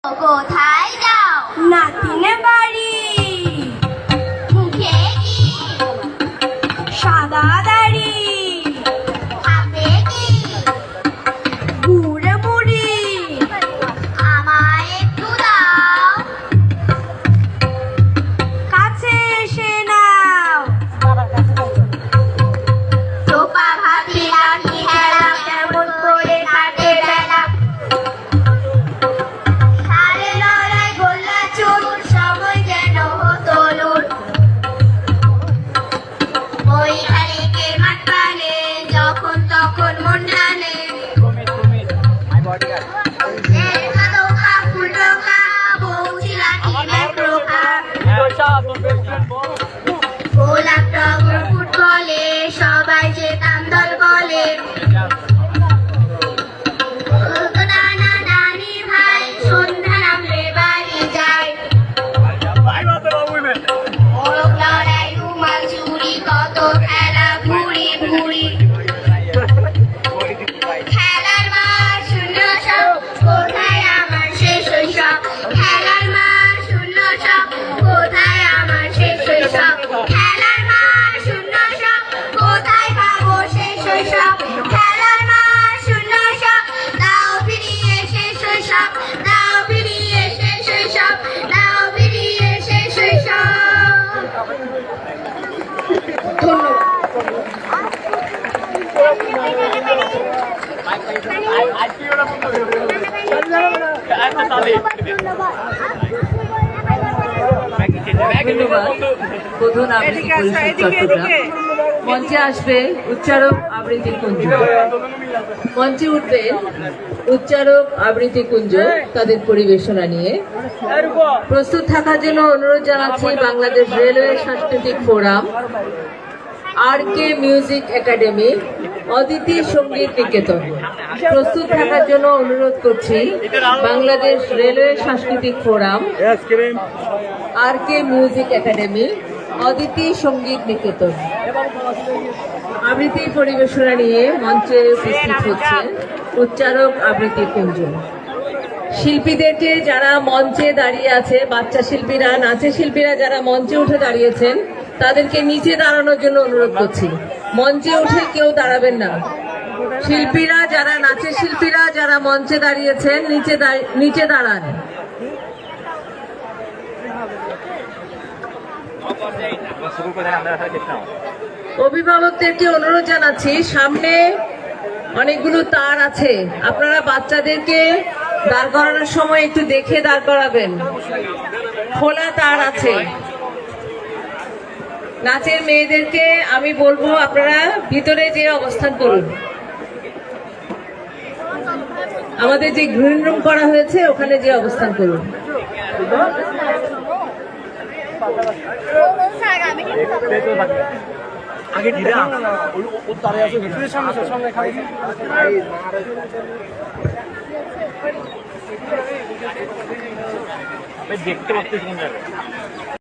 কোথায় যাও? নাতিনে বাড়ি। মুখে কি? সাদা দাড়ি। হাতে কি? বুড়ে বুড়ি। আমায় একটু দাও। কাছে এসে নাও। টোপা ভাবি লাঠি খেলা কেমন করে কাটে বেলা। সারে লড়াই গোল্লা চুল সময় যেন হতো লুট। ওই খালিকের মাঠ পানে যখন তখন মন টানে। ধোকা ফুল টোকা বউচি লাঠি ম্যাক্রোকা। গোলাপ টগর ফুটবলে সবাই যেতাম দল বলে। নানা নানি ভাই সন্ধ্যা নামলে বাড়ি যায়। মোরগ লড়াই রুমাল চুরি কত খেলা ভুড়ি ভুড়ি। খেলার মাঠ শূন্য সব কোথায় আমার শেষ শৈশব। খেলার মাঠ শূন্য সব কোথায় আমার শেষ শৈশব। খেলার মাঠ শূন্য সব কোথায় পাবো শেষ শৈশব। খেলার মাঠ শূন্য সব দাও ফিরিয়ে শেষ শৈশব। দাও ফিরিয়ে শেষ শৈশব। দাও ফিরিয়ে শেষ শৈশব। ধন্যবাদ। প্রধান আবৃত্তি পরিষদ চট্টগ্রাম। মঞ্চে আসবে উচ্চারক আবৃত্তি কুঞ্জ। মঞ্চে উঠবে উচ্চারক আবৃত্তি কুঞ্জ তাদের পরিবেশনা নিয়ে। প্রস্তুত থাকার জন্য অনুরোধ জানাচ্ছি বাংলাদেশ রেলওয়ে সাংস্কৃতিক forum, RK music academy, Aditi সঙ্গীত নিকেতন। প্রস্তুত থাকার জন্য অনুরোধ করছি বাংলাদেশ রেলওয়ে সাংস্কৃতিক forum, RK music academy, Aditi সঙ্গীত নিকেতন। আবৃত্তি পরিবেশনা নিয়ে মঞ্চে উপস্থিত হচ্ছেন উচ্চারক আবৃত্তি কুঞ্জ। শিল্পীদেরকে যারা মঞ্চে দাঁড়িয়ে আছে, বাচ্চা শিল্পীরা, নাচের শিল্পীরা যারা মঞ্চে উঠে দাঁড়িয়েছেন তাদেরকে নিচে দাঁড়ানোর জন্য অনুরোধ করছি। মঞ্চে উঠে কেউ দাঁড়াবেন না। শিল্পীরা যারা, নাচের শিল্পীরা যারা মঞ্চে দাঁড়িয়েছেন নিচে দাঁড়ান। অভিভাবকদেরকে অনুরোধ জানাচ্ছি, সামনে অনেকগুলো তার আছে, আপনারা বাচ্চাদেরকে দাঁড় করানোর সময় একটু দেখে দাঁড় করাবেন। খোলা তার আছে। নাচের মেয়েদেরকে আমি বলবো আপনারা ভিতরে যে অবস্থান করুন। আমাদের যে গ্রিন রুম করা হয়েছে ওখানে যে অবস্থান করুন। দেখতে পাচ্ছি